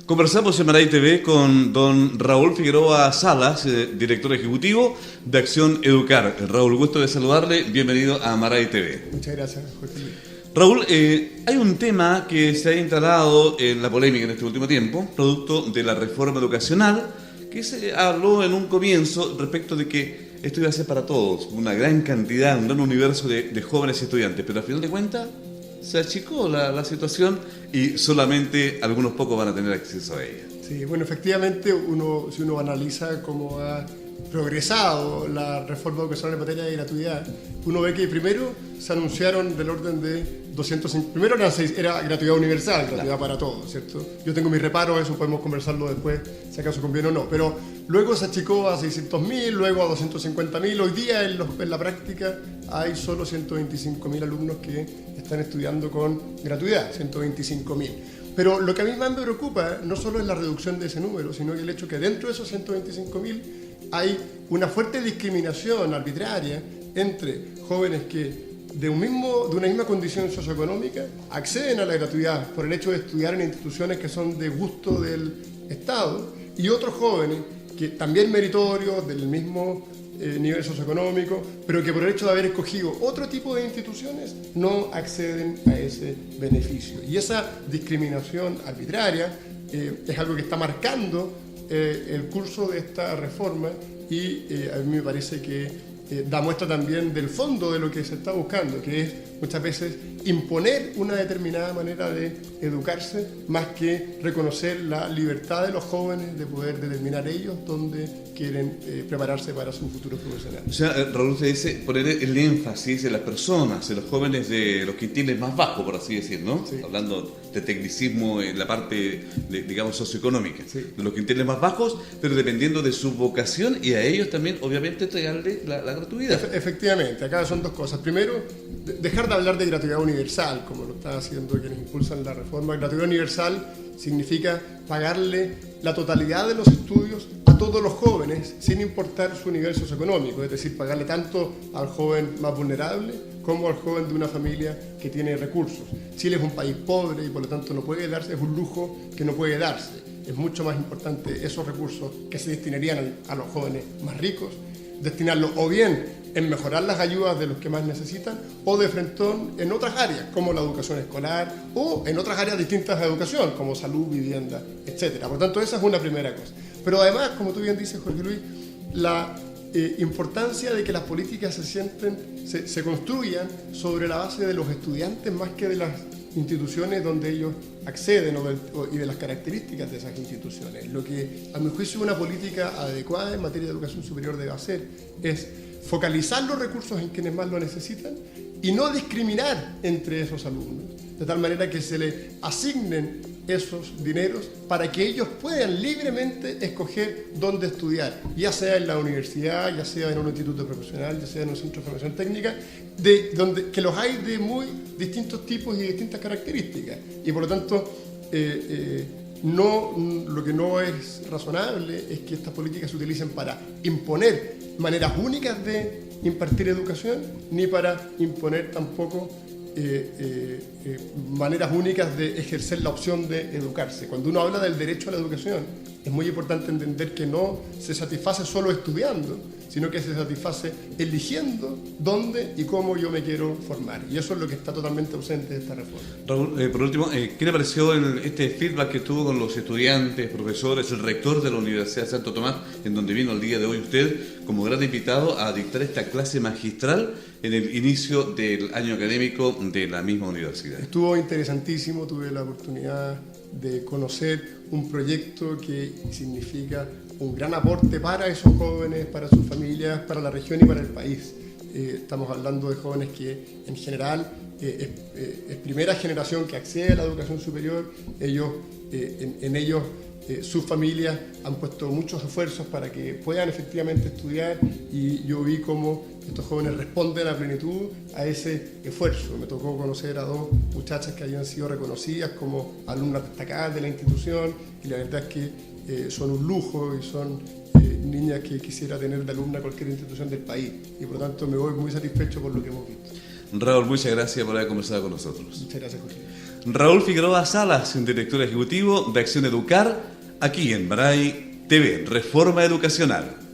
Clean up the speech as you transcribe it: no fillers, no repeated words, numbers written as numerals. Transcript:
Conversamos en Maray TV con don Raúl Figueroa Salas, director ejecutivo de Acción Educar. Raúl, gusto de saludarle. Bienvenido a Maray TV. Muchas gracias, Jorge Luis. Raúl, hay un tema que se ha instalado en la polémica en este último tiempo, producto de la reforma educacional, que se habló en un comienzo respecto de que esto iba a ser para todos, una gran cantidad, un gran universo de jóvenes estudiantes, pero al final de cuentas se achicó la situación y solamente algunos pocos van a tener acceso a ella. Sí, bueno, efectivamente, si uno analiza cómo ha progresado la reforma educacional en materia de gratuidad, uno ve que primero se anunciaron del orden de 205, primero era gratuidad universal, gratuidad para todos, ¿cierto? Yo tengo mis reparos, eso podemos conversarlo después, si acaso conviene o no, pero luego se achicó a 600.000, luego a 250.000, hoy día en la práctica hay solo 125.000 alumnos que están estudiando con gratuidad, 125.000. Pero lo que a mí más me preocupa no solo es la reducción de ese número, sino que el hecho que dentro de esos 125.000 hay una fuerte discriminación arbitraria entre jóvenes que de una misma condición socioeconómica acceden a la gratuidad por el hecho de estudiar en instituciones que son de gusto del Estado y otros jóvenes que también meritorios del mismo nivel socioeconómico, pero que por el hecho de haber escogido otro tipo de instituciones no acceden a ese beneficio. Y esa discriminación arbitraria es algo que está marcando el curso de esta reforma y a mí me parece que da muestra también del fondo de lo que se está buscando, que es muchas veces imponer una determinada manera de educarse más que reconocer la libertad de los jóvenes de poder determinar ellos dónde quieren prepararse para su futuro profesional. O sea, Raúl, usted dice poner el énfasis en las personas, en los jóvenes de los quintiles más bajos, por así decir, ¿no? Sí. Hablando de tecnicismo en la parte, digamos, socioeconómica, sí, de los quintiles más bajos, pero dependiendo de su vocación y a ellos también, obviamente, entregarle la gratuidad. Efectivamente, acá son dos cosas. Primero, dejar de hablar de gratuidad universal, como lo están haciendo quienes impulsan la reforma. Gratuidad universal significa pagarle la totalidad de los estudios a todos los jóvenes, sin importar su nivel socioeconómico, es decir, pagarle tanto al joven más vulnerable como al joven de una familia que tiene recursos. Chile es un país pobre y por lo tanto no puede darse, es un lujo que no puede darse. Es mucho más importante esos recursos que se destinarían a los jóvenes más ricos, destinarlos o bien en mejorar las ayudas de los que más necesitan o de frentón en otras áreas como la educación escolar o en otras áreas distintas de educación como salud, vivienda, etc. Por tanto, esa es una primera cosa. Pero además, como tú bien dices, Jorge Luis, la importancia de que las políticas se construyan sobre la base de los estudiantes más que de las instituciones donde ellos acceden y de las características de esas instituciones. Lo que, a mi juicio, una política adecuada en materia de educación superior debe hacer es focalizar los recursos en quienes más lo necesitan y no discriminar entre esos alumnos, de tal manera que se les asignen esos dineros para que ellos puedan libremente escoger dónde estudiar, ya sea en la universidad, ya sea en un instituto profesional, ya sea en un centro de formación técnica, que los hay de muy distintos tipos y distintas características. Y por lo tanto, lo que no es razonable es que estas políticas se utilicen para imponer maneras únicas de impartir educación, ni para imponer tampoco maneras únicas de ejercer la opción de educarse. Cuando uno habla del derecho a la educación, es muy importante entender que no se satisface solo estudiando, sino que se satisface eligiendo dónde y cómo yo me quiero formar. Y eso es lo que está totalmente ausente de esta reforma. Raúl, por último, ¿qué le pareció este feedback que tuvo con los estudiantes, profesores, el rector de la Universidad de Santo Tomás, en donde vino el día de hoy usted como gran invitado a dictar esta clase magistral en el inicio del año académico de la misma universidad? Estuvo interesantísimo, tuve la oportunidad de conocer un proyecto que significa un gran aporte para esos jóvenes, para sus familias, para la región y para el país. Estamos hablando de jóvenes que en general es primera generación que accede a la educación superior. Ellos, sus familias han puesto muchos esfuerzos para que puedan efectivamente estudiar y yo vi cómo estos jóvenes responden a plenitud a ese esfuerzo. Me tocó conocer a dos muchachas que habían sido reconocidas como alumnas destacadas de la institución y la verdad es que son un lujo y son niñas que quisiera tener de alumna cualquier institución del país y por lo tanto me voy muy satisfecho por lo que hemos visto. Raúl, muchas gracias por haber conversado con nosotros. Muchas gracias, Jorge. Raúl Figueroa Salas, director ejecutivo de Acción Educar, aquí en Baray TV, Reforma Educacional.